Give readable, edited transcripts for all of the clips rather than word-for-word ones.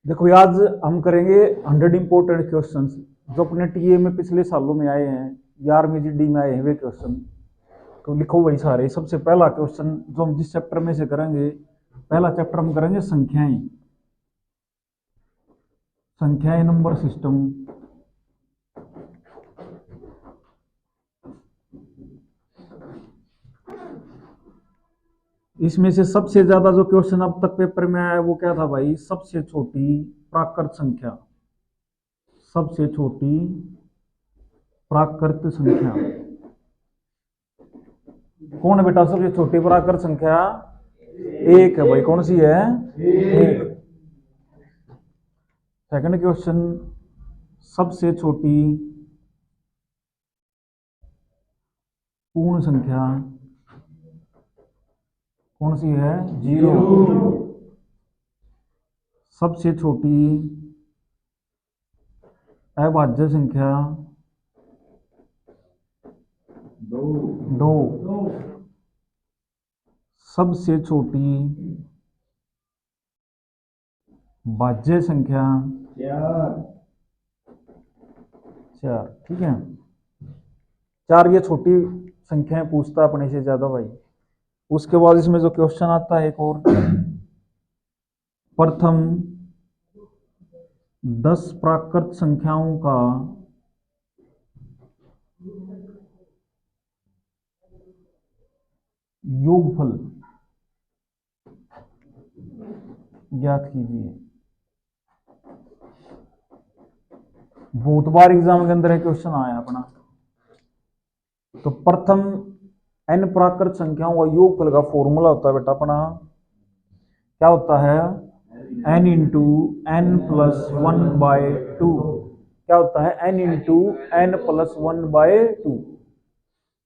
देखो आज हम करेंगे 100 इंपॉर्टेंट क्वेश्चंस जो अपने टीए में पिछले सालों में आए हैं, 11वीं जीडी में आए हैं वे क्वेश्चन। तो लिखो वही सारे। सबसे पहला क्वेश्चन जो हम जिस चैप्टर में से करेंगे, पहला चैप्टर हम करेंगे संख्याएं। संख्याएं नंबर सिस्टम। इसमें से सबसे ज्यादा जो क्वेश्चन अब तक पेपर में आया है वो क्या था भाई? सबसे छोटी प्राकृत संख्या। सबसे छोटी प्राकृत संख्या कौन है बेटा? सबसे छोटी प्राकृत संख्या एक है भाई। कौन सी है? एक। सेकंड क्वेश्चन, सबसे छोटी पूर्ण संख्या कौन सी है? जीरो। सबसे छोटी अभाज्य संख्या दो। सबसे छोटी भाज्य संख्या चार। ठीक है, चार ये छोटी संख्याएं पूछता अपने से ज्यादा भाई। उसके बाद इसमें जो क्वेश्चन आता है एक और, प्रथम 10 प्राकृत संख्याओं का योगफल ज्ञात कीजिए। बहुत बार एग्जाम के अंदर क्वेश्चन आया अपना। तो प्रथम n प्राकृत संख्याओं का योगफल का फॉर्मूला होता है बेटा अपना, क्या होता है? n into n plus one by two. क्या होता है? n into n plus one by two.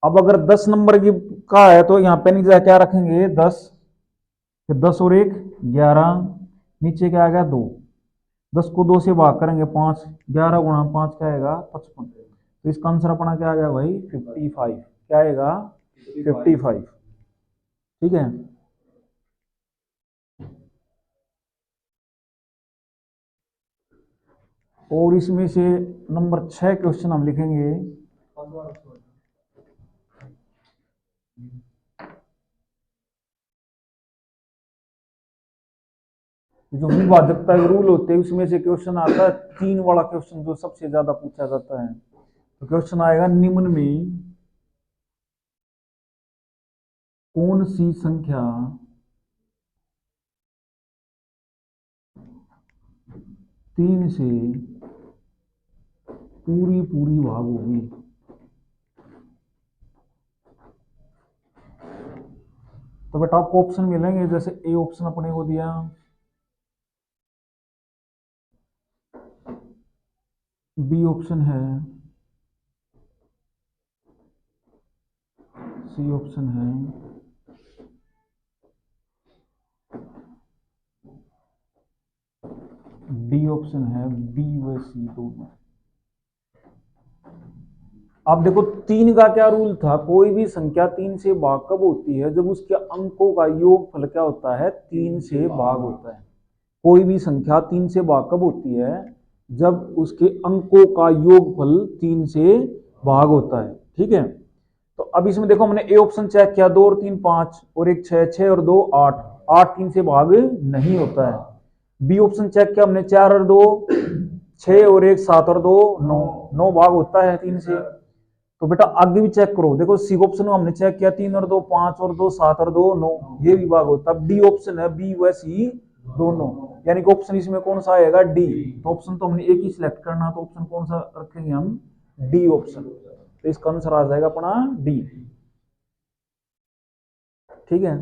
अब अगर 10 नंबर की का है तो यहाँ पे नीचे क्या रखेंगे? 10। फिर 10 और एक 11, नीचे क्या आ गया? 2। 10 को 2 से भाग करेंगे 5, 11 गुणा 5 क्या आएगा? 55। तो इसका आंसर अपना क्या आ गया भाई? 55। क्या आएगा? 55। ठीक है। और इसमें से नंबर 6 क्वेश्चन हम लिखेंगे। जो विभाजकता रूल होते हैं उसमें से क्वेश्चन आता है 3 वाला क्वेश्चन जो सबसे ज्यादा पूछा जाता है। तो क्वेश्चन आएगा, निम्न में कौन सी संख्या 3 से पूरी पूरी भाग होगी? तो बेटा आपको ऑप्शन मिलेंगे। जैसे ए ऑप्शन अपने को दिया, बी ऑप्शन है, सी ऑप्शन है, डी ऑप्शन है। बी व सी दोनों। अब देखो 3 का क्या रूल था? कोई भी संख्या 3 से भाग कब होती है? जब उसके अंकों का योगफल क्या होता है? 3 से भाग होता है। कोई भी संख्या 3 से भाग कब होती है? जब उसके अंकों का योगफल 3 से भाग होता है। ठीक है। तो अब इसमें देखो हमने ए ऑप्शन चेक किया, 2 और 3 5 और एक 6, 6 और 2 8, 8 3 से भाग नहीं होता है। बी ऑप्शन चेक किया हमने, 4 और 2 6 और एक 7 और 2 9, 9 भाग होता है 3 से। तो बेटा आगे भी चेक करो। देखो सी ऑप्शन में हमने चेक किया, 3 और 2 5 और 2 7 और 2 9, ये भी भाग होता है। डी ऑप्शन है, बी व सी दोनों, यानी कि ऑप्शन इसमें कौन सा आएगा? डी। तो ऑप्शन तो हमने एक ही सिलेक्ट करना, तो ऑप्शन कौन सा रखेंगे हम? D option. तो इसका आंसर आ जाएगा अपना डी। ठीक है।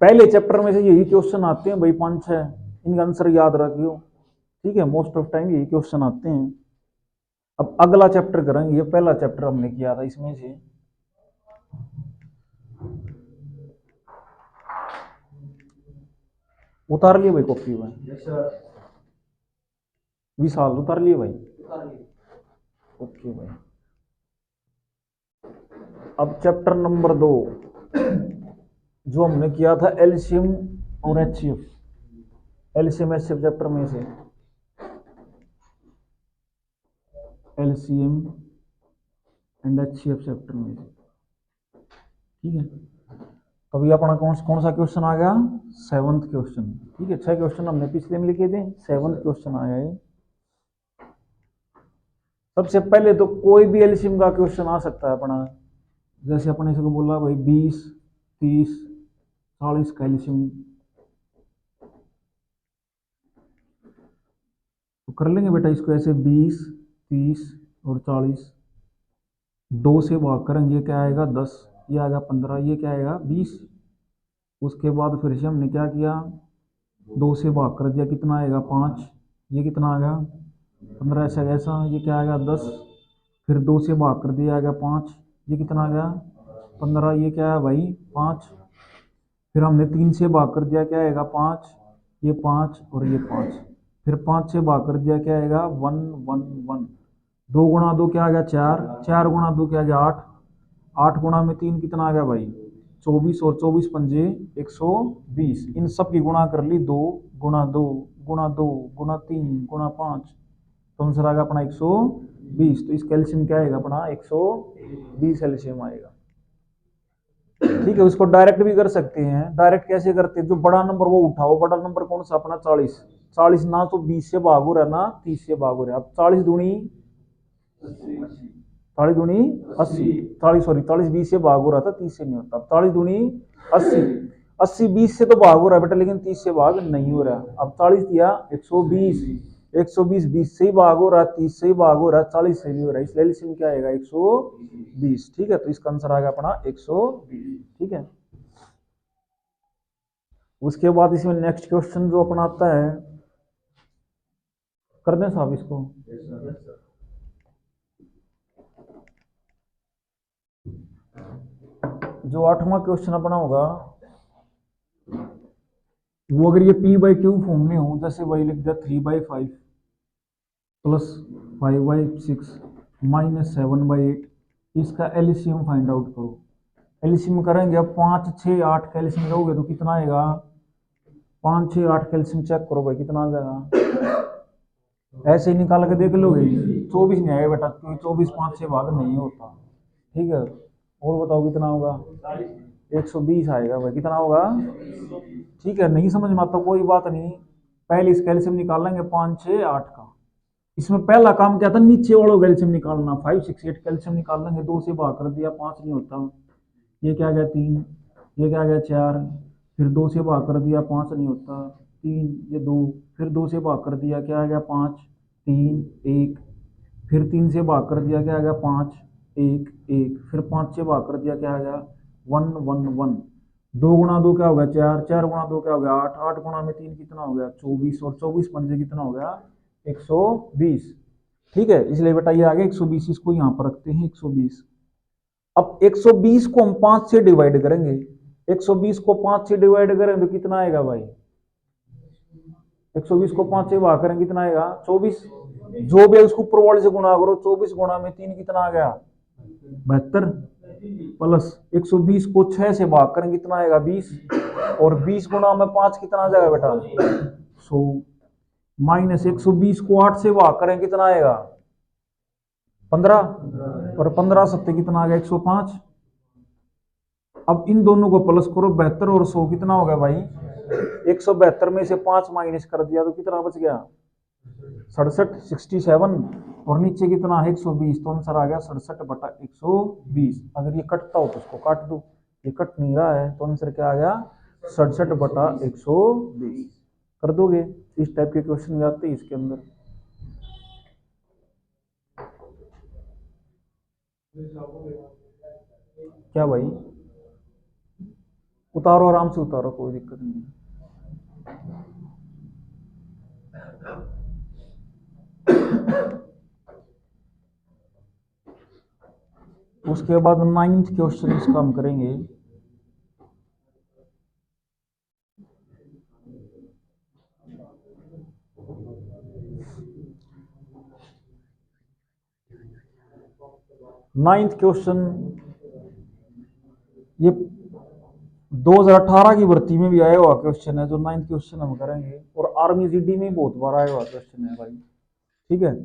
पहले चैप्टर में से यही क्वेश्चन आते हैं भाई, 5 6, इनका आंसर याद रखियो। ठीक है, मोस्ट ऑफ टाइम यही क्वेश्चन आते हैं। अब अगला चैप्टर करेंगे। ये पहला चैप्टर हमने किया था, इसमें से उतार लिए भाई कॉपी में? विशाल उतार लिए भाई? ओके भाई। अब चैप्टर नंबर 2 जो हमने किया था, एलसीएम और एचसीएफ। एलसीएम एचसीएफ चैप्टर में से, एलसीएम एंड एचसीएफ चैप्टर में से, ठीक है। तो अभी अपना कौन सा क्वेश्चन आ गया, 7th क्वेश्चन, ठीक है। 6 क्वेश्चन हमने पिछले में लिखे थे, 7th क्वेश्चन आया ये। सबसे पहले तो कोई भी एलसीएम का क्वेश्चन आ सकता है अपना, जैसे अपने इसको बोला भाई 20, 30, 40 का एलसीएम, तो कर लेंगे बेटा इसको ऐसे 20, 30 और 40, 2 से भाग करेंगे, क्या आएगा 10, ये आएगा 15, ये क्या आएगा 20। उसके बाद फिर से हमने क्या किया, 2 से भाग कर दिया, कितना आएगा 5, ये कितना आ गया 15, ऐसा ऐसा, ये क्या आएगा 10, फिर 2 से भाग कर दिया आएगा 5, ये कितना आ गया 15, ये क्या है भाई 5, फिर हमने 3 से भाग कर दिया, क्या आएगा 5, ये 5 और ये 5, फिर 5 से भाग कर दिया, क्या आएगा 1 1 1, 2 गुणा 2 क्या आ गया 4, 4 गुणा 2 क्या आ गया 8, 8 गुणा में 3 कितना आ गया भाई 24, और 24 पंजे 120, इन सब की गुणा कर ली, 2 गुणा 2 गुणा 2 गुणा 3 गुणा 5, तो आंसर आ गया अपना 120। तो इस कैल्शियम क्या आएगा अपना 120 एल्शियम आएगा, ठीक है। उसको डायरेक्ट भी कर सकते हैं, डायरेक्ट कैसे करते हैं, जो बड़ा नंबर वो उठाओ, बड़ा नंबर कौन सा अपना 40, 40 ना तो 20 से भाग हो रहा ना 30 से भाग हो रहा है। अब 40 दूनी 40 दूनी 80, 40 सॉरी 40 20 से भाग हो रहा था, 30 से नहीं होता। अब 40 दूनी 80, 80 20 से तो भाग हो रहा है बेटा, लेकिन 30 से भाग नहीं हो रहा। अब 40 दिया 120, 120 20 से ही भाग हो रहा है, 30 से ही भाग हो रहा है, 40 से भी हो रहा है, इसलिए एलसीएम क्या आएगा 120, ठीक है। तो इसका आंसर आ गया अपना 120, ठीक है। उसके बाद इसमें नेक्स्ट क्वेश्चन जो अपना आता है, कर दें साहब इसको, जो 8वां क्वेश्चन अपना होगा, वो अगर ये p बाई क्यू फॉर्म में हो, जैसे वही लिख दिया 3/5 प्लस 5/6 माइनस 7/8, इसका एलसीएम फाइंड आउट करो। एलसीएम करेंगे, अब 5 6 8 का एलसीएम लोगे तो कितना आएगा, 5 6 8 का एलसीएम चेक करो भाई कितना आ जाएगा, ऐसे ही निकाल के देख लोगे, 24 नहीं आएगा बेटा, क्योंकि 24 5 से भाग नहीं होता, ठीक है। और बताओ कितना होगा, 120 आएगा भाई, कितना होगा, ठीक है। नहीं समझ में आता कोई बात नहीं, पहले इस कैल्शियम निकाल लेंगे 5 6 8 का। इसमें पहला काम क्या था, नीचे वालों कैल्शियम निकालना, 5 6 8 कैल्शियम निकाल लेंगे, 2 से भाग कर दिया 5 नहीं होता, ये क्या गया 3, ये क्या गया 4, फिर 2 से भाग कर दिया 5 नहीं होता, 3 ये 2, फिर 2 से भाग कर दिया क्या आ गया 5 3 1, फिर 3 से भाग कर दिया क्या आ गया 5 1 1, फिर 5 से भाग कर दिया क्या आ गया 1 1 1, 2 गुणा 2 क्या हो गया 4, 4 गुणा 2 क्या हो गया 8, 8 गुणा में 3 कितना हो गया 24, और 24 पंजे कितना हो गया 120, ठीक है। इसलिए बेटा ये आ गया 120, इसको यहाँ पर रखते हैं 120। अब 120 को हम 5 से डिवाइड करेंगे, 120 को 5 से डिवाइड करें तो कितना आएगा भाई, 120 को 5 से भाग करें कितना आएगा 24, जो भी है उसको ऊपर वाले से गुणा करो, 24 गुणा में 3 कितना आ गया 72, प्लस 120 को 6 से भाग करें कितना आएगा 20, और 20 गुणा में 5 कितना आ जाएगा बेटा 100, माइनस 120 को 8 से भाग करें कितना आएगा 15, और 15 सत्ते कितना आ गया 105। अब इन दोनों को प्लस करो, 72 और 100 कितना हो गया भाई, 172 में से 5 माइनस कर दिया तो कितना बच गया 67 67, और नीचे कितना है 120, तो आंसर आ गया 67/120। अगर ये कटता हो तो उसको काट दो, ये कट नहीं रहा है, तो आंसर क्या आ गया 67/120। कर दोगे, इस टाइप के क्वेश्चन आते हैं इसके अंदर। क्या भाई, उतारो आराम से उतारो, कोई दिक्कत नहीं है। उसके बाद 9th क्वेश्चन इसका हम करेंगे, नाइन्थ क्वेश्चन, ये 2018 की भर्ती में भी आया हुआ क्वेश्चन है, जो 9th क्वेश्चन हम करेंगे, और आर्मी जीडी में बहुत बार आया हुआ क्वेश्चन है भाई। ठीक है,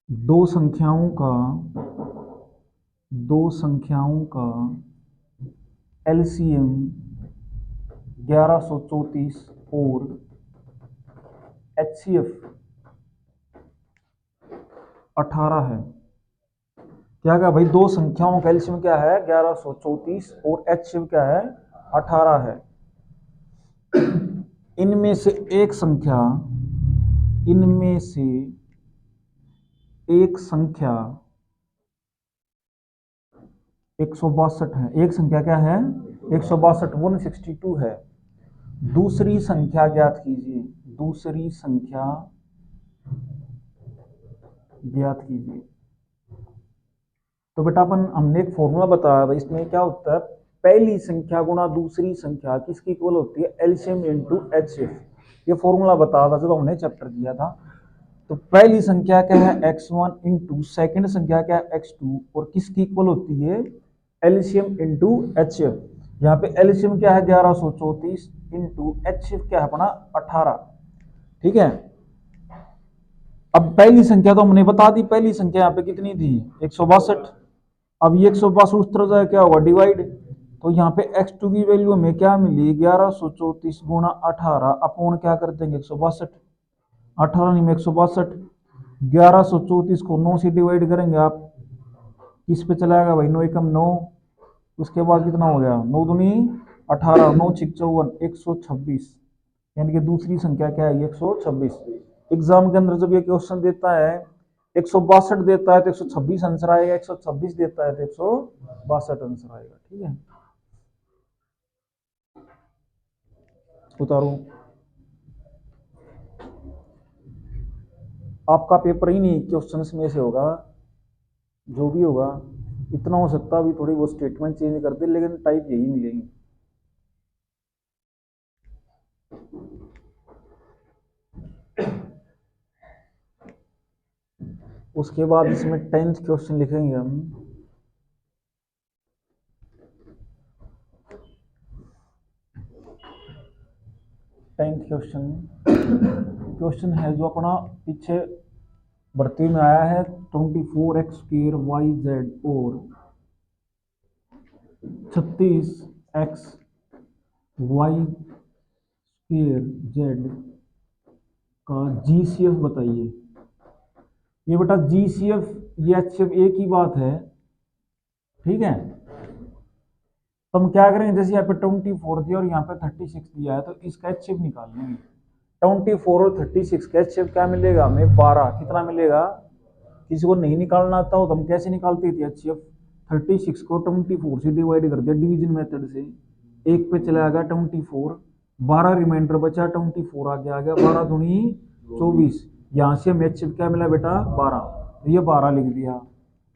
दो संख्याओं का एलसीएम 1134 और एचसीएफ 18 है। क्या क्या भाई, दो संख्याओं का एलसीएम क्या है 1134 और एचसीएफ क्या है 18 है। इनमें से एक संख्या 162 है। एक संख्या क्या है 162, 162 है। दूसरी संख्या ज्ञात कीजिए, दूसरी संख्या ज्ञात कीजिए। तो बेटा अपन हमने एक फॉर्मूला बताया था, इसमें क्या होता है, पहली संख्या गुणा दूसरी संख्या किसकी इक्वल होती है, एलसीएम इनटू एचसीएफ। ये फॉर्मूला बताया था जब हमने चैप्टर किया था। तो पहली संख्या क्या है x1 इंटू सेकेंड संख्या क्या है x2, और किसकी इक्वल होती है एलसीएम इंटू एचसीएफ। यहाँ पे एलसीएम क्या है 1134 इंटू एचसीएफ क्या है अपना 18। ठीक है, अब पहली संख्या तो हमने बता दी, पहली संख्या यहाँ पे कितनी थी 162। अब ये 162 उस तरह जाए क्या होगा डिवाइड, तो यहाँ पे x2 की वैल्यू हमें क्या मिली 1134 गुणा 18 अपोन क्या कर देंगे 162। 18 नहीं में 162, 1134 को 9 से डिवाइड करेंगे आप, किस पे चलाएगा भाई 9 एकम 9, उसके बाद कितना हो गया 9 दूनी 18, 9 6 54, 126। यानी कि दूसरी संख्या क्या है 126। एग्जाम के अंदर जब ये क्वेश्चन देता है 162 देता है तो 126 आंसर आएगा, 126 देता है तो 162 आंसर आएगा। ठीक है, उतारो। आपका पेपर ही नहीं क्वेश्चंस में से होगा, जो भी होगा इतना हो सकता है अभी थोड़ी वो स्टेटमेंट चेंज कर दे, लेकिन टाइप यही मिलेंगे। उसके बाद इसमें 10th क्वेश्चन लिखेंगे हम। 10th क्वेश्चन है जो अपना पीछे भर्ती में आया है 24x स्क्वायर वाई जेड और 36x वाई स्क्वायर जेड का जीसीएफ बताइए। ये बेटा जीसीएफ ये एचसीएफ एक ही बात है। ठीक है, तो हम क्या करेंगे, जैसे यहाँ पे 24 दिया और यहाँ पे 36 दिया है, तो इसका एचसीएफ निकाल लेंगे। 24 और 36 का एचसीएफ क्या मिलेगा हमें 12। कितना मिलेगा, किसी को नहीं निकालना आता हो तो हम कैसे निकालते थे एचसीएफ, 36 को 24 से डिवाइड कर दिया डिवीजन मेथड से, एक पे चला गया 24, 12 रिमाइंडर बचा 24 आगे आ गया, 12 दूनी 24। यहाँ से हमें एचसीएफ क्या मिला बेटा 12, तो ये 12 लिख दिया।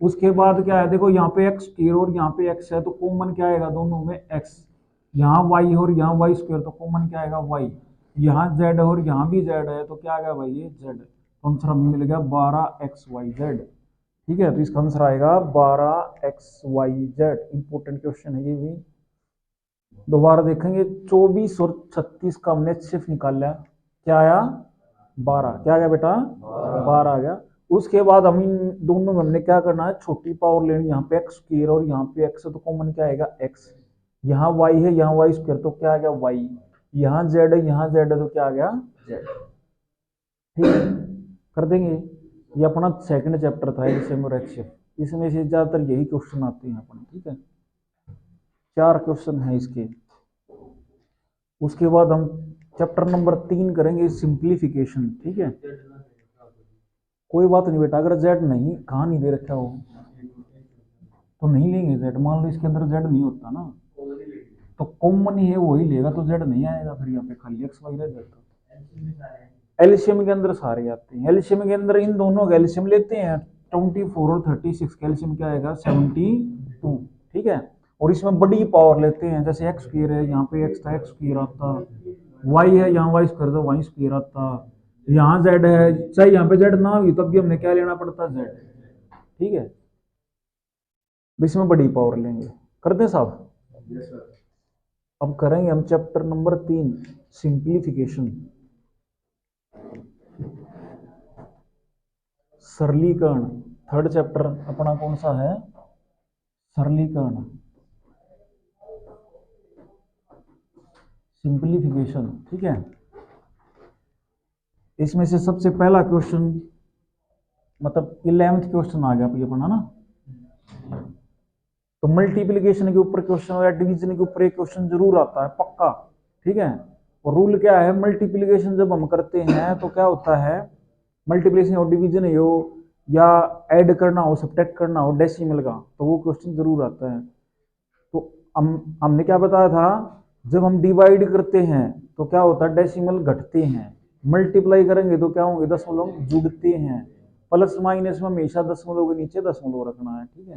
उसके बाद क्या है, देखो यहाँ पे एक्स स्क्वायर और यहाँ पे एक्स है, तो कॉमन क्या आएगा दोनों में एक्स। यहाँ वाई और यहाँ वाई स्क्वायर, तो कॉमन क्या आएगा वाई। यहाँ जेड और यहाँ भी जेड है, तो क्या आ गया भाई ये जेड, तो आंसर हमें मिल गया 12xyz। ठीक है, तो इसका आंसर आएगा 12xyz। इंपॉर्टेंट क्वेश्चन है ये भी, दोबारा देखेंगे। 24 और 36 का हमने सिर्फ निकाला, क्या आया 12, क्या आ गया बेटा 12 आ गया। उसके बाद हम इन दोनों में हमने क्या करना है, छोटी पावर लेनी, यहाँ पे एक्स स्क्वायर और यहाँ पे एक्स है, तो कॉमन क्या आएगा एक्स। यहाँ वाई है यहाँ वाई स्क्वायर, तो क्या आ गया वाई। यहाँ जेड है यहाँ जेड है, तो क्या आ गया जेड। ठीक है, कर देंगे। ये अपना सेकंड चैप्टर था एलसीएम और एचसीएफ, इसमें से ज्यादातर यही क्वेश्चन आते हैं अपने। ठीक है, 4 क्वेश्चन है इसके। उसके बाद हम चैप्टर नंबर 3 करेंगे सिंप्लीफिकेशन। ठीक है, कोई बात नहीं बेटा, अगर जेड नहीं कहाँ नहीं दे रखा हो तो नहीं लेंगे जेड। मान लो इसके अंदर जेड नहीं होता ना, तो कॉमन ही है वही लेगा, तो जेड नहीं आएगा, फिर यहाँ पे खाली एक्स वाई रह जाता। एलसीएम के अंदर सारे आते हैं, एलसीएम के अंदर इन दोनों का एलसीएम लेते हैं, 24 और 36 का एलसीएम क्या आएगा 72। ठीक है, और इसमें बड़ी पावर लेते हैं, जैसे एक्स स्क्वायर है यहाँ पे एक्स था एक्स स्क्वायर आता, वाई है यहाँ वाई स्क्वायर था वाई स्क्वायर आता, यहाँ जेड है चाहे यहाँ पे जेड ना हुई तब भी हमने क्या लेना पड़ता जेड। ठीक है, इसमें बड़ी पावर लेंगे। करते हैं साहब। अब करेंगे हम चैप्टर नंबर 3 सिंप्लीफिकेशन, सरलीकरण। थर्ड चैप्टर अपना कौन सा है? सरलीकरण, सिंप्लीफिकेशन। ठीक है, इसमें से सबसे पहला क्वेश्चन मतलब 11th क्वेश्चन आ गया अपना ना। तो मल्टीप्लिकेशन के ऊपर क्वेश्चन या डिवीजन के ऊपर एक क्वेश्चन जरूर आता है पक्का। ठीक है, और रूल क्या है, मल्टीप्लिकेशन जब हम करते हैं तो क्या होता है, मल्टीप्लिकेशन और डिवीजन हो या ऐड करना हो, सब्ट्रैक्ट करना हो डेसिमल का, तो वो क्वेश्चन जरूर आता है। तो हमने क्या बताया था, जब हम डिवाइड करते हैं तो क्या होता है, डेसिमल घटते हैं, मल्टीप्लाई करेंगे तो क्या होंगे, दशमलव जुड़ते हैं। प्लस माइनस में हमेशा दशमलव के नीचे दशमलव रखना है। ठीक है,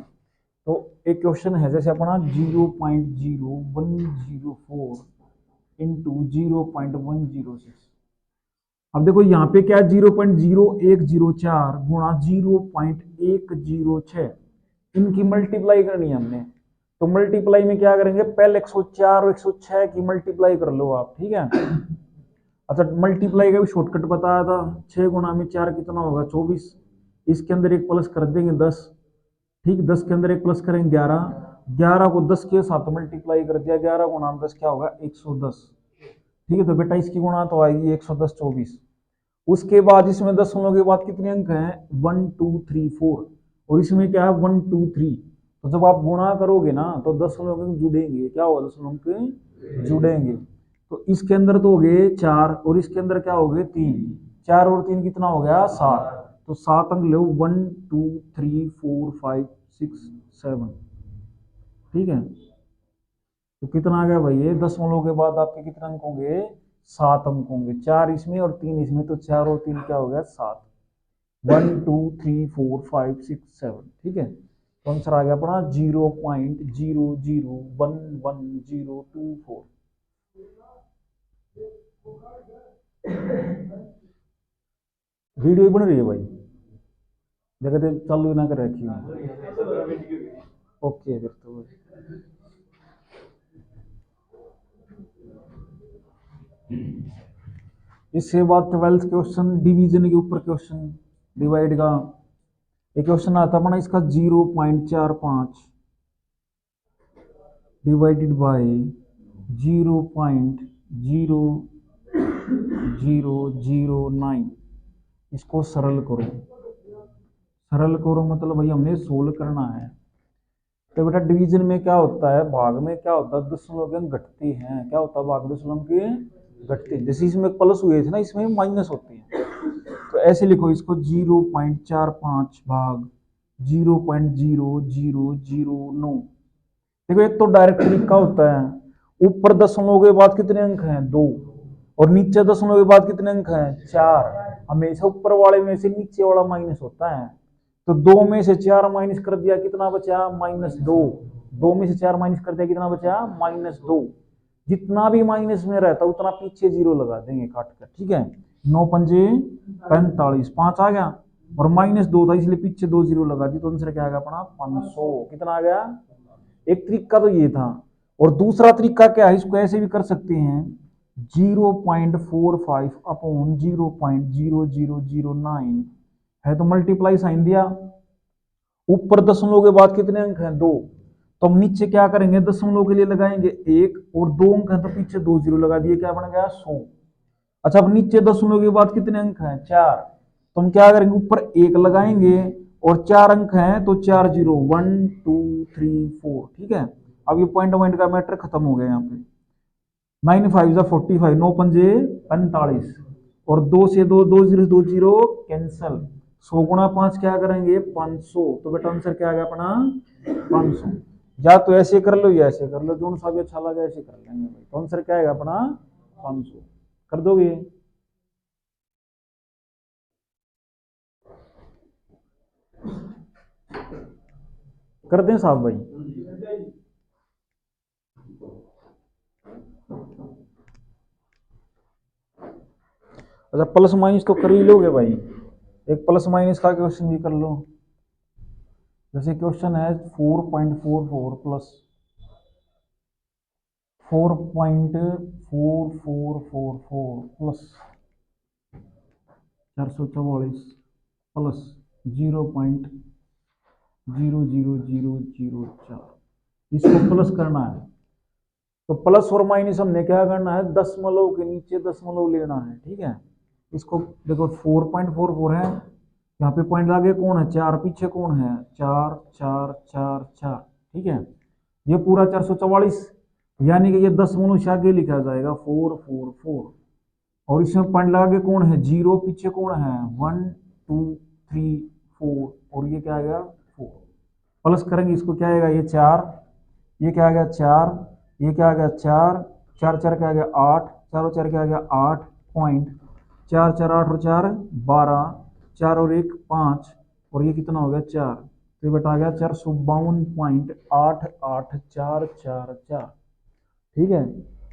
तो एक क्वेश्चन है जैसे अपना 0.0104 इंटू 0.106। अब देखो यहाँ पे क्या 0.0104 गुणा 0.106, इनकी मल्टीप्लाई करनी है हमने। तो मल्टीप्लाई में क्या करेंगे, पहले 104 और 106 की मल्टीप्लाई कर लो आप। ठीक है, अच्छा मल्टीप्लाई का भी शॉर्टकट बताया था, 6 गुणा में 4 कितना होगा, 24। इसके अंदर एक प्लस कर देंगे 10। ठीक, 10 के अंदर एक प्लस करेंगे 11, 11 को 10 के साथ मल्टीप्लाई कर दिया, 11 गुणा 10 क्या होगा, 110। ठीक है, तो बेटा इसकी गुणा तो आएगी 110 24। उसके बाद इसमें दशमलव के बाद कितने अंक हैं, 1 2 3 4, और इसमें क्या है 1 2 3। तो जब आप गुणा करोगे ना तो दशमलव अंक जुड़ेंगे, क्या होगा, दशमलव अंक जुड़ेंगे। तो इसके अंदर तो हो गए 4 और इसके अंदर क्या हो गए 3, 4 और 3 कितना हो गया 7। तो 7 अंक लो, 1 2 3 4 5 6 7। ठीक है, तो कितना आ गया भाई, ये दशमलव के बाद आपके कितने अंक होंगे, 7 अंक होंगे, 4 इसमें और 3 इसमें, तो 4 और 3 क्या हो गया 7। 1 2 3 4 5 6 7। ठीक है, तो आंसर आ गया अपना 0.00111024। वीडियो बन रही है भाई, जगह चालू ना कर रखी है। ओके फिर तो इसके बाद 12th क्वेश्चन डिवीजन के ऊपर क्वेश्चन, डिवाइड का एक क्वेश्चन आता अपना इसका 0.45 डिवाइडेड बाय 0.0009। इसको सरल करो। सरल करो मतलब भाई हमने सोल्व करना है। तो बेटा डिवीजन में क्या होता है, भाग में क्या होता है, दशमलव के अंक घटते हैं। क्या होता है, भाग दशमलव के घटते हैं। जैसे इसमें प्लस हुए थे ना, इसमें माइनस होते हैं। तो ऐसे लिखो इसको 0.45 भाग 0.0009। देखो एक तो डायरेक्ट तरीका होता है, ऊपर दशमलव के बाद कितने अंक हैं 2, और नीचे दशमलव के बाद कितने अंक हैं 4। हमेशा ऊपर वाले में से नीचे वाला माइनस होता है। तो 2 में से 4 माइनस कर दिया, कितना बचा, -2। 2 में से 4 माइनस कर दिया, कितना बचा, -2। जितना भी माइनस में रहता उतना पीछे जीरो लगा देंगे काट कर। ठीक है, 9 पंजे 45, 5 आ गया, और -2 था इसलिए पीछे 2 जीरो लगा दी, तो आंसर क्या आ गया अपना 500। कितना आ गया, एक तरीका तो ये था। और दूसरा तरीका क्या है, इसको ऐसे भी कर सकते हैं 0.45 अपॉन 0.0009 है, तो मल्टीप्लाई साइन दिया। ऊपर दशमलव के बाद कितने अंक हैं 2, तो हम नीचे क्या करेंगे, दशमलव के लिए लगाएंगे 1, और 2 अंक है तो पीछे 2 जीरो लगा दिए, क्या बन गया 100। अच्छा अब नीचे दशमलव के बाद कितने अंक हैं 4, तो हम क्या करेंगे, ऊपर 1 लगाएंगे और 4 अंक हैं तो 4 जीरो, 1 2 3 4। ठीक है, अब ये पॉइंट पॉइंट का मैटर खत्म हो गया यहाँ पे। 9 5 45, 9 पंजे 45, और 2 से 2 2 जीरो 2 जीरो कैंसल। 100 गुणा 5 क्या करेंगे 500। तो बेटा आंसर क्या आ गया अपना 500। या तो ऐसे कर लो या ऐसे कर लो, दोनों सा भी अच्छा लगा ऐसे कर लेंगे भाई। तो आंसर क्या आएगा अपना 500। कर दोगे, कर दें साहब भाई। अच्छा प्लस माइनस तो कर ही लोगे भाई, एक प्लस माइनस का क्वेश्चन भी कर लो। जैसे क्वेश्चन है 4.44 प्लस 4.4444 प्लस 444 प्लस 0.00004, इसको प्लस करना है। तो प्लस और माइनस हमने क्या करना है, दशमलव के नीचे दशमलव लेना है, ठीक है। इसको देखो 4.44 है, यहाँ पे पॉइंट आगे कौन है, 4, पीछे कौन है, 4 4 4 4, ठीक है। ये पूरा 444, यानी कि ये दशमलव से आगे लिखा जाएगा 444, और इसमें पॉइंट लगा के कौन है, 0, पीछे कौन है, 1 2 3 4, और ये क्या आएगा 4। प्लस करेंगे इसको, क्या आएगा, ये 4, ये क्या आ गया 4, ये क्या आ गया 4, 4 4 क्या आ गया 8, 4 4 क्या आ गया 8 पॉइंट, 4 4 8 और 4 12, 4 और 1 5, और ये कितना हो गया 4, तो ये बेटा आ गया 452.884444, ठीक है।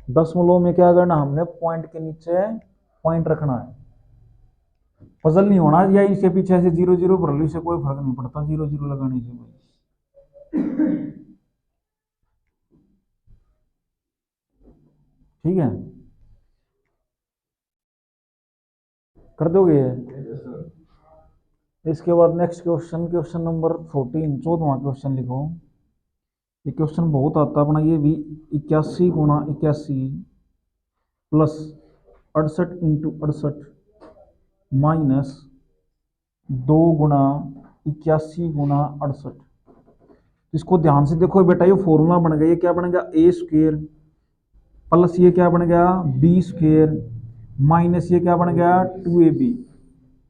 दशमलव में क्या करना, हमने पॉइंट के नीचे पॉइंट रखना है, पजल नहीं होना, या इसके पीछे ऐसे 0 0 भर ली से कोई फर्क नहीं पड़ता, 0 0 लगाने से भाई। ठीक है, कर दोगे। इसके बाद नेक्स्ट क्वेश्चन, क्वेश्चन नंबर 14, 14वां क्वेश्चन लिखो। ये क्वेश्चन बहुत आता है अपना, ये भी 81 गुना 81 प्लस 68 इंटू 68 माइनस 2 गुना 81 गुना 68। इसको ध्यान से देखो बेटा, ये फॉर्मूला बन गया, ये क्या बन गया, ए स्क्वेयर प्लस ये क्या बन गया, बी स्क्वेयर माइनस ये क्या बन गया, 2ab,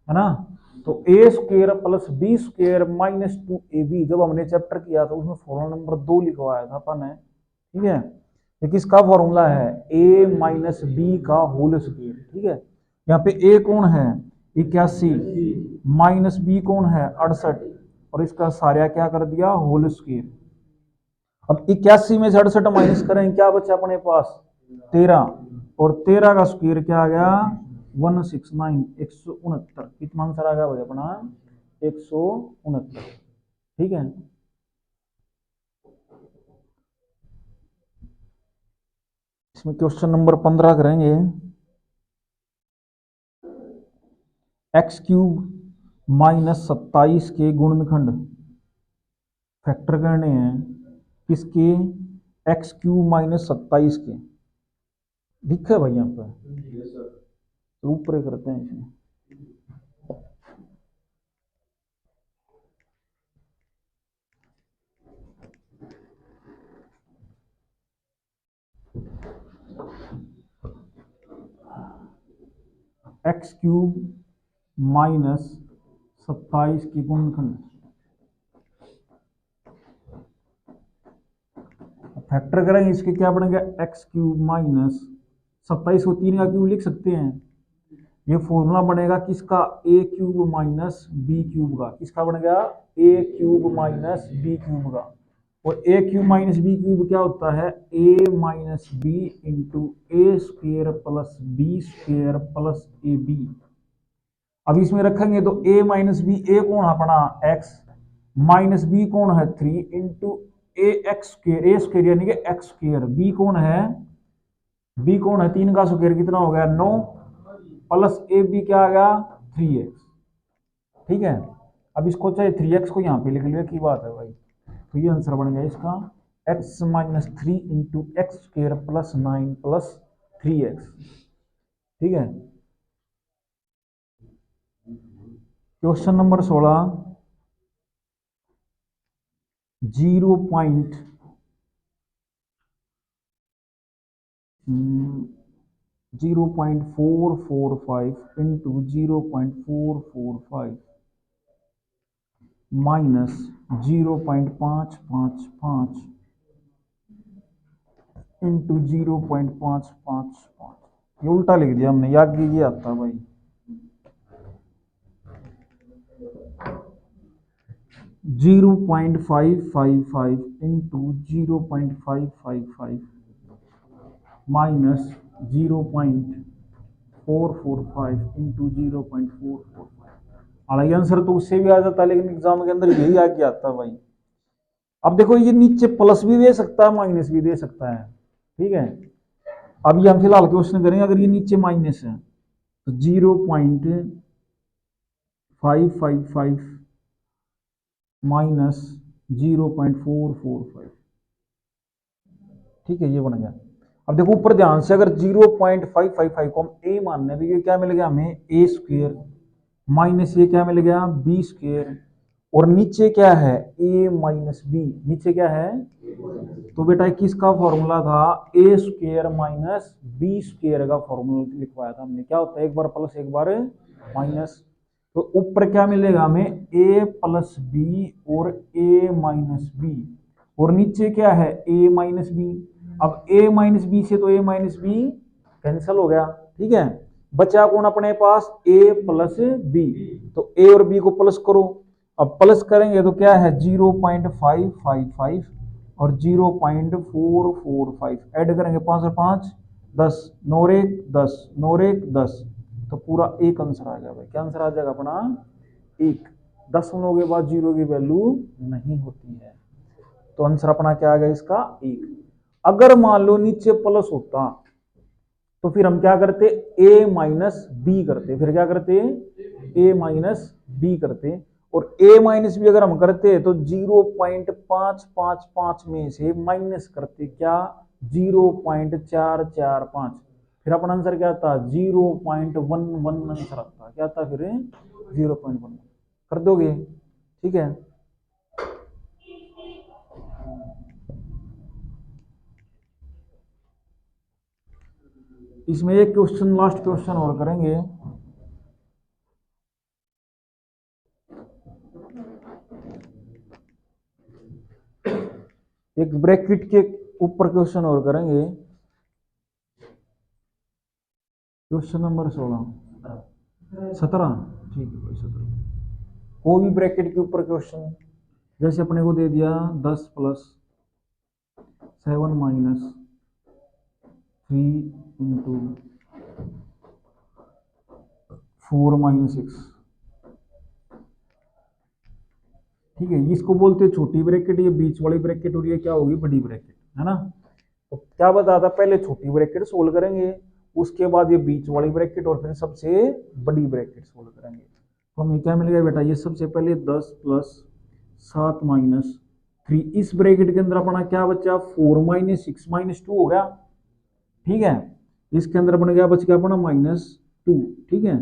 है ना। तो A square plus B square minus 2ab, जब हमने चैप्टर किया था उसमें फॉर्मूला नंबर 2 लिखवाया था अपन ने, ठीक है। ये किसका फॉर्मूला है, ए माइनस बी का होल स्क्वेयर, ठीक है। यहाँ पे ए कौन है 81, माइनस बी कौन है 68, और इसका सारा क्या कर दिया होल स्क्वेयर। अब 81 में से 68 माइनस करें, क्या बचा अपने पास 13, और 13 का स्क्वायर क्या आ गया 169, 169, कितना आंसर आ गया भाई अपना 169, ठीक है। इसमें क्वेश्चन नंबर 15 करेंगे। एक्स क्यूब माइनस 27 के गुणनखंड फैक्टर करने हैं, किसके, एक्स क्यूब माइनस 27 के, दिखा है भाई यहाँ पर, तो ऊपर करते हैं इसमें। एक्स क्यूब माइनस 27 की गुणनखंड, फैक्टर करेंगे इसके, क्या बनेगा एक्स क्यूब माइनस 27 को 3 का क्यूब लिख सकते हैं। ये फॉर्मूला बनेगा किसका, A cube minus B cube का, किसका बनेगा A cube minus B cube का, और A cube minus B cube क्या होता है, A minus B into A square plus B square plus A B. अब इसमें रखेंगे तो ए माइनस बी, ए कौन है अपना एक्स, माइनस बी कौन है 3 इंटू ए एक्स स्क्वेयर, ए स्क्वेयर यानी कि एक्स स्क्वेयर, बी कौन है, बी कौन है 3 का स्क्वेयर कितना हो गया 9, प्लस ए बी क्या आ गया 3x, ठीक है। अब इसको चाहे 3x को यहाँ पे लिख लिया की बात है भाई, तो ये आंसर बन गया इसका x minus 3 into x square plus 9 plus 3x, ठीक है। Question number 16, 0.445 into 0.445 minus 0.555 into 0.555, ये उल्टा लिख दिया हमने, याद कीजिए आता भाई। 0.555 इंटू 0.555 माइनस 0.445 इंटू 0.445। हालांकि आंसर तो उससे भी आ जाता है, लेकिन एग्जाम के अंदर यही आगे आता है भाई। अब देखो ये नीचे प्लस भी दे सकता है माइनस भी दे सकता है, ठीक है। अब ये हम फिलहाल क्वेश्चन करेंगे, अगर ये नीचे माइनस है तो 0.555 माइनस 0.445, ठीक है, ये बन गया। अब देखो ऊपर ध्यान से, अगर 0.555 को हम ए मानने हैं तो ये क्या मिल गया हमें, ए स्क्वेयर माइनस ये क्या मिल गया, बी स्क्वेयर, और नीचे क्या है, ए माइनस बी, नीचे क्या है, तो बेटा किसका फॉर्मूला था, ए स्क्वेयर माइनस बी स्क्वेयर का फॉर्मूला लिखवाया था हमने, क्या होता है, एक बार प्लस एक बार माइनस, तो ऊपर क्या मिलेगा हमें, ए प्लस बी और ए माइनस बी, और नीचे क्या है, ए माइनस बी। अब ए माइनस बी से तो ए माइनस बी कैंसिल हो गया, ठीक है, बचा कौन अपने पास, ए प्लस बी, तो ए और बी को प्लस करो, अब प्लस करेंगे तो क्या है 0.555 और 0.445, ऐड करेंगे 5 और 5 10, 9 एक 10, 9 एक 10, तो पूरा एक आंसर आ गया भाई, क्या आंसर आ जाएगा अपना, एक। दशमलव के बाद जीरो की वैल्यू नहीं होती है, तो आंसर अपना क्या आ गया इसका, एक। अगर मान लो नीचे प्लस होता तो फिर हम क्या करते, ए माइनस बी करते, फिर क्या करते, ए माइनस बी करते, और ए माइनस बी अगर हम करते तो 0.555 में से माइनस करते क्या, 0.445, फिर अपना आंसर क्या था, 0.11 आंसर आता, क्या था फिर 0.1, कर दोगे, ठीक है। इसमें एक क्वेश्चन, लास्ट क्वेश्चन और करेंगे, एक ब्रैकेट के ऊपर क्वेश्चन और करेंगे, क्वेश्चन नंबर 17, ठीक है भाई 17, कोई भी ब्रैकेट के ऊपर क्वेश्चन, जैसे अपने को दे दिया 10 प्लस 7 माइनस 3 इंटू 4 माइनस 6, ठीक है, इसको बोलते हैं छोटी ब्रैकेट, ये बीच वाली ब्रैकेट, और ये क्या होगी, बड़ी ब्रैकेट, है ना। तो क्या बताता, पहले छोटी ब्रैकेट सोल्व करेंगे, उसके बाद ये बीच वाली ब्रैकेट, और फिर सबसे बड़ी ब्रैकेट सोल्व करेंगे, तो हमें क्या मिलेगा बेटा, ये सबसे पहले 10 प्लस 7 माइनस 3, इस ब्रैकेट के अंदर अपना क्या बचा, 4 माइनस 6 माइनस 2 हो गया, ठीक है, इसके अंदर बन गया, बच गया अपना -2, ठीक है।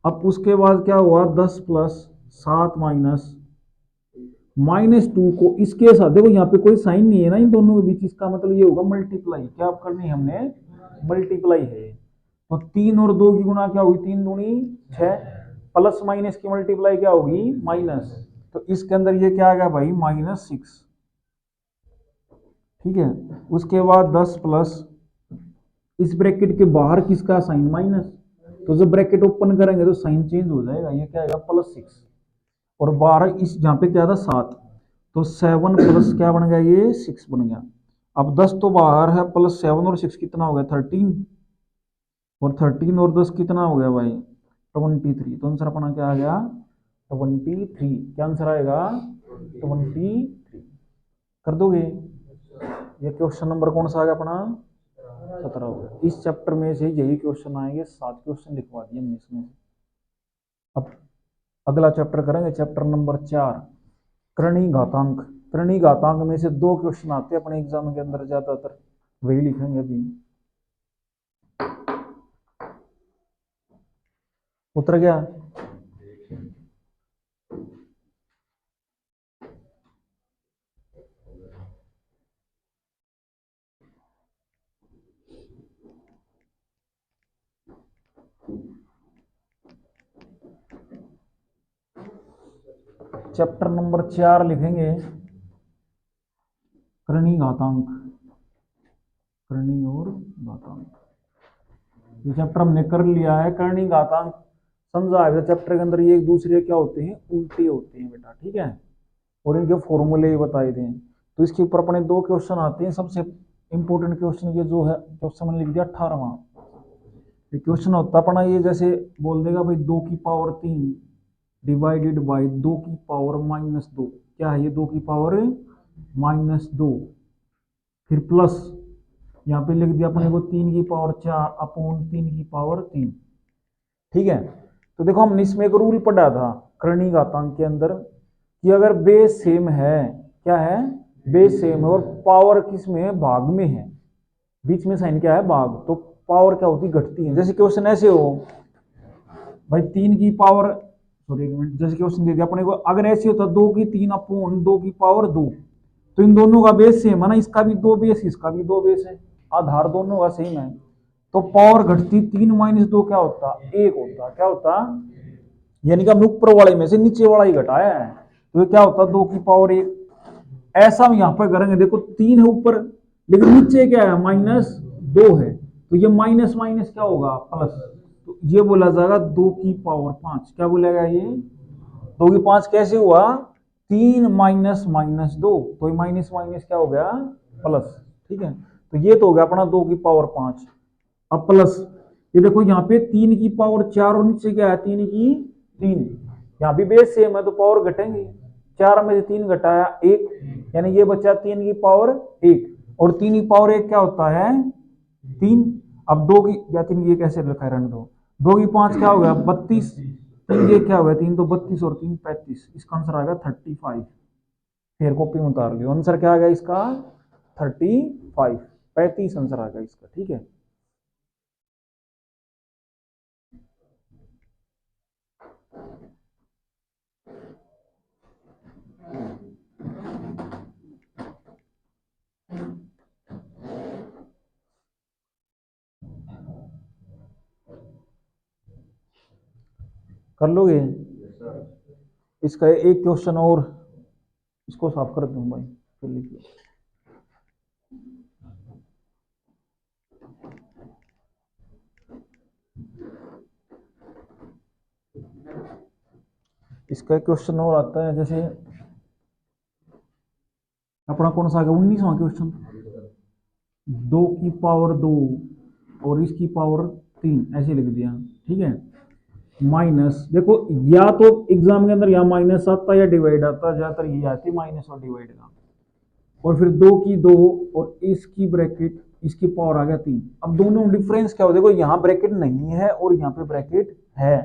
अब उसके बाद क्या हुआ, 10 प्लस 7 माइनस -2 को इसके साथ, देखो यहाँ पे कोई साइन नहीं है ना इन दोनों के बीच, इसका मतलब ये होगा मल्टीप्लाई, क्या करनी है हमने, मल्टीप्लाई है, तो 3 और 2 की गुणा क्या होगी, 3 दूनी 6, प्लस माइनस की मल्टीप्लाई क्या होगी, माइनस, तो इसके अंदर ये क्या आ गया भाई, -6, ठीक है। उसके बाद 10 प्लस, इस ब्रैकेट के बाहर किसका साइन, माइनस, तो जब ब्रैकेट ओपन करेंगे तो साइन चेंज हो जाएगा, ये क्या आएगा, +6, और 12 इस जहाँ पे क्या था 7, तो 7 प्लस क्या बन गया, ये 6 बन गया। अब 10 तो बाहर है, प्लस 7 और 6 कितना हो गया, 13, और 13 और 10 कितना हो गया भाई, 23, तो आंसर अपना क्या आ गया, 23, क्या आंसर आएगा, 23, कर दोगे। ये क्वेश्चन नंबर कौन सा आ गया अपना, 17 हो गया। इस चैप्टर में से यही क्वेश्चन आएंगे, 7 क्वेश्चन लिखवा दिए हमने इसमें। अब अगला चैप्टर करेंगे, चैप्टर नंबर 4, करणीय घातांक। करणीय घातांक में से 2 क्वेश्चन आते हैं अपने एग्जाम के अंदर, ज्यादातर वही लिखेंगे अभी। उतर गया, चैप्टर नंबर 4 लिखेंगे, करणीय घातांक, करणीय और घातांक। ये चैप्टर हमने कर लिया है, करणीय घातांक समझा है चैप्टर के अंदर, ये एक दूसरे क्या होते हैं, उल्टे होते हैं बेटा, ठीक है, और इनके फॉर्मूले बताए थे, तो इसके ऊपर अपने 2 क्वेश्चन आते हैं। सबसे इंपॉर्टेंट क्वेश्चन ये जो है, क्वेश्चन मैंने लिख दिया 18वां, ये क्वेश्चन होता अपना, ये जैसे बोल देगा भाई 2 की पावर 3 डिवाइडेड बाई 2 की पावर -2, क्या है ये, 2 की पावर -2, फिर प्लस यहाँ पे लिख दिया अपने को 3 की पावर 4 अपॉन 3 की पावर 3। ठीक है, तो देखो हमने इसमें एक रूल पढ़ा था करणीय घातांक के अंदर कि अगर बेस सेम है, क्या है, बेस सेम है और पावर किस में है, भाग में है, बीच में साइन क्या है, भाग, तो पावर क्या होती, घटती है। जैसे क्वेश्चन ऐसे हो भाई 3 की पावर, सॉरी एक मिनट, जैसे क्वेश्चन दे दिया अपने को, अगर ऐसे होता 2 की 3 अपॉन 2 की पावर 2, तो इन दोनों का बेस सेम है ना, इसका भी 2 बेस इसका भी 2 बेस है, आधार दोनों का सेम है, तो पावर घटती 3 - 2 क्या होता, 1 होता, क्या होता, यानी कि हमने ऊपर वाले में से नीचे वाला ही घटाया है, तो ये क्या होता, 2 की पावर 1। ऐसा हम यहाँ पर करेंगे, देखो 3 है ऊपर लेकिन नीचे क्या है, -2 है, तो ये माइनस माइनस क्या होगा, प्लस, तो ये बोला जाएगा 2 की पावर 5। क्या बोलेगा ये, 2 की 5 कैसे हुआ, 3 - -2, तो माइनस माइनस क्या हो गया, प्लस। ठीक है, तो ये तो हो गया अपना 2 की पावर 5। अब प्लस, ये देखो यहाँ पे 3 की पावर 4 और नीचे क्या है, 3 की 3, यहाँ भी बेस सेम है तो पावर घटेंगे, 4 में से 3 घटाया 1, यानी ये बचा 3 की पावर 1, और 3 की पावर 1 क्या होता है, 3। अब 2 की या 3 की 1 कैसे लिखा है, रहने दो, 2 की 5 क्या हो गया, 32, 3 की 1 क्या हो गया, 3 तो 32 और 3 35, इसका आंसर आ गया 35। फिर कॉपी में उतार लियो, आंसर क्या आ गया इसका, 35, 35 आंसर आ गया इसका। ठीक है, कर लोगे इसका एक क्वेश्चन और, इसको साफ कर दूं भाई, फिर लिखिए। इसका एक क्वेश्चन और आता है, जैसे अपना कौन सा आ गया, 19वां क्वेश्चन, 2 की पावर 2 और इसकी पावर 3 ऐसे लिख दिया। ठीक है, माइनस, देखो या तो एग्जाम के अंदर या माइनस आता या डिवाइड आता, ज्यादातर ये आती माइनस और डिवाइड का, और फिर 2 की 2 और इसकी ब्रैकेट, इसकी पावर आ गया 3। अब दोनों डिफरेंस क्या हो, देखो यहाँ ब्रैकेट नहीं है और यहाँ पे ब्रैकेट है।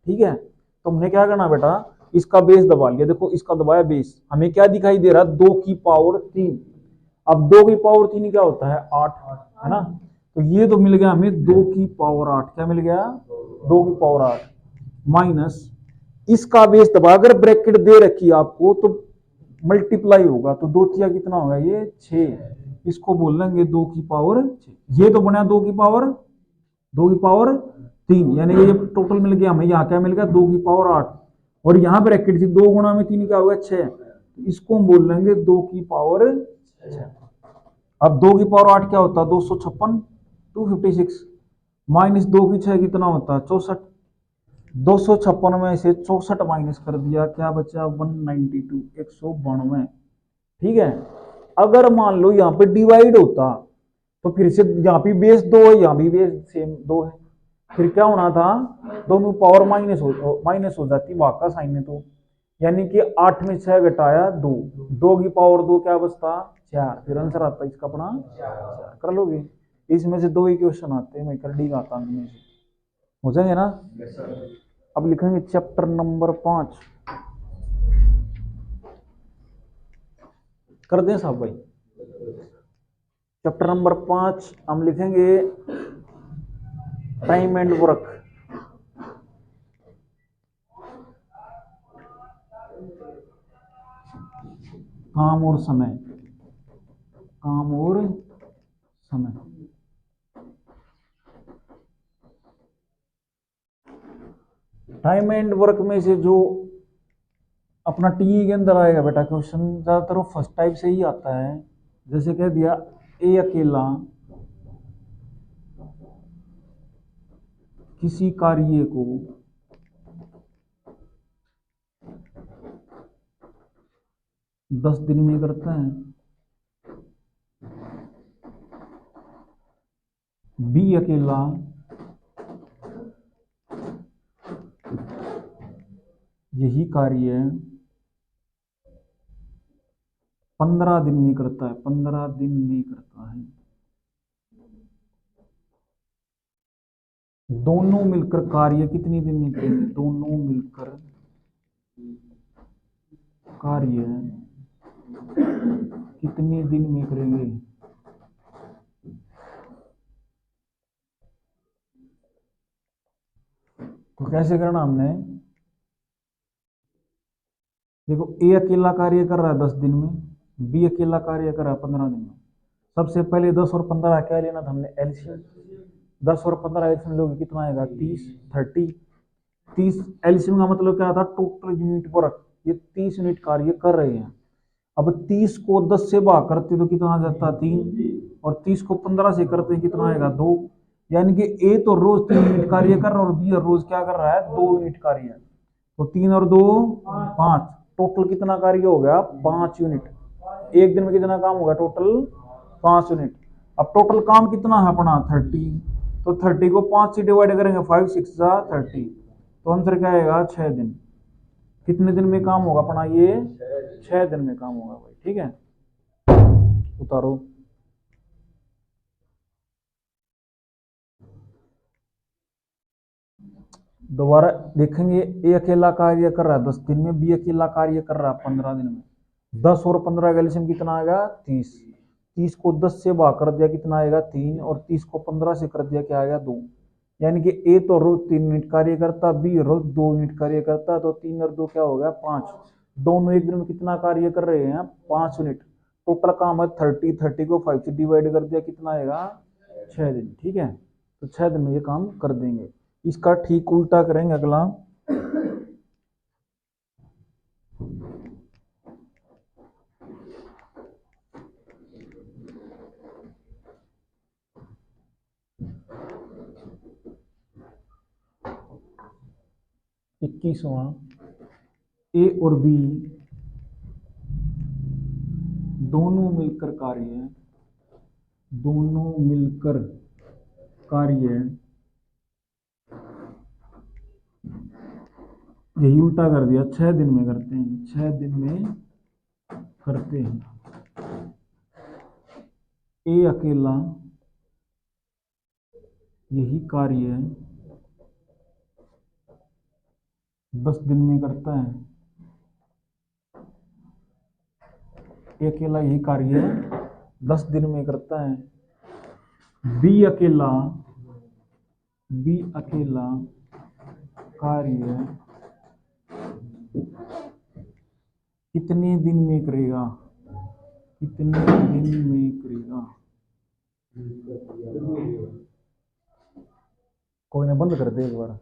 ठीक है, तो हमने क्या करना बेटा, इसका बेस दबा लिया, देखो इसका दबाया बेस, हमें क्या दिखाई दे रहा, 2 की पावर 3। अब 2 की पावर 3 क्या होता है, 8, है ना, तो ये तो मिल गया हमें 2 की पावर 8, क्या मिल गया, 2 की पावर 8 माइनस, इसका बेस दबा, अगर ब्रैकेट दे रखी आपको तो मल्टीप्लाई होगा, तो 2 तिया कितना होगा, ये 6, इसको बोल लेंगे 2 की पावर 6। ये तो बना 2 की पावर 3, यानी ये टोटल मिल गया हमें, यहाँ क्या मिल गया, 2 की पावर 8, और यहाँ ब्रैकेट थी 2 × 3 क्या होगा, 6, इसको हम बोल लेंगे 2 की पावर 6। अब 2 की पावर 8 क्या होता है, 256, 256, -2 की 6 कितना होता है, 64, 256 में से 64 माइनस कर दिया, क्या बचा, 192, 192। ठीक है, अगर मान लो यहाँ पे डिवाइड होता, तो फिर से यहाँ पे बेस 2 है, यहाँ भी बेस सेम 2 है, फिर क्या होना था, दोनों पावर माइनस हो जाती, भाग का साइन है तो, यानी कि 8 में 6 घटाया 2, 2 की पावर 2 क्या बचता, 4, फिर आंसर आता है इसका अपना 4। कर लोगे, इसमें से 2 ही क्वेश्चन आते हैं, मैं कर डी आता में से हो जाएंगे ना। अब लिखेंगे चैप्टर नंबर 5, कर दें साहब भाई, चैप्टर नंबर 5 हम लिखेंगे टाइम एंड वर्क। काम और समय, काम और समय। टाइम एंड वर्क में से जो अपना टी के अंदर आएगा बेटा क्वेश्चन, ज्यादातर वो फर्स्ट टाइप से ही आता है। जैसे कह दिया, ए अकेला किसी कार्य को 10 दिन में करता है, बी अकेला यही कार्य 15 दिन में करता है, 15 दिन में करता है। दोनों मिलकर कार्य कितने दिन में करेंगे? दोनों मिलकर कार्य कितने दिन में करेंगे? तो कैसे करना हमने? देखो, ए अकेला कार्य कर रहा है 10 दिन में, बी अकेला कार्य कर रहा है 15 दिन में। सबसे पहले 10 और 15 क्या लेना था हमने? एलसीएम। 10 और 15 एलसीएम लोगे कितना आएगा? 30, 30। 30 एलसीएम का मतलब क्या था? Total unit work. ये 30 यूनिट कार्य कर रहे हैं। अब 30 को 10 से भाग करते तो कितना आ जाता? 3। और 30 को 15 से करते हैं कितना आएगा? 2। यानी कि ए तो रोज 3 यूनिट कार्य कर रहा है और बी रोज क्या कर रहा है? 2 यूनिट कार्य। तो 3 और 2 5। टोटल कितना कार्य हो गया? 5 यूनिट। एक दिन में कितना काम होगा? Total 5 unit. अब टोटल काम कितना है अपना? 30। तो 30 को 5 से डिवाइड करेंगे, 5 6 30। तो आंसर क्या आएगा? 6 दिन। कितने दिन में काम होगा अपना ये? 6 दिन में काम होगा भाई। ठीक है, उतारो। दोबारा देखेंगे। ए अकेला कार्य कर रहा है 10 दिन में, बी अकेला कार्य कर रहा है 15 दिन में। 10 और 15 का एलसीएम कितना आएगा? 30। 30 को 10 से भाग कर दिया कितना आएगा? 3। और 30 को 15 से कर दिया क्या आएगा? 2। यानी कि ए तो रोज 3 यूनिट कार्य करता, बी रोज 2 यूनिट कार्य करता। तो 3 और 2 क्या हो गया? 5। दोनों एक दिन में कितना कार्य कर रहे हैं? 5 यूनिट। टोटल काम है 30। 30 को 5 से डिवाइड कर दिया कितना आएगा? 6 दिन। ठीक है, तो 6 दिन में ये काम कर देंगे। इसका ठीक उल्टा करेंगे अगला। इक्कीसवां, ए और बी दोनों मिलकर कार्य, दोनों मिलकर कार्य, यही उल्टा कर दिया, 6 दिन में करते हैं। 6 दिन में करते हैं। ए अकेला यही कार्य 10 दिन में करता है। ए अकेला यही कार्य 10 दिन में करता है। बी अकेला, बी अकेला कार्य कितने दिन में करेगा? कितने दिन में करेगा? कोई ना, बंद कर दे एक बार।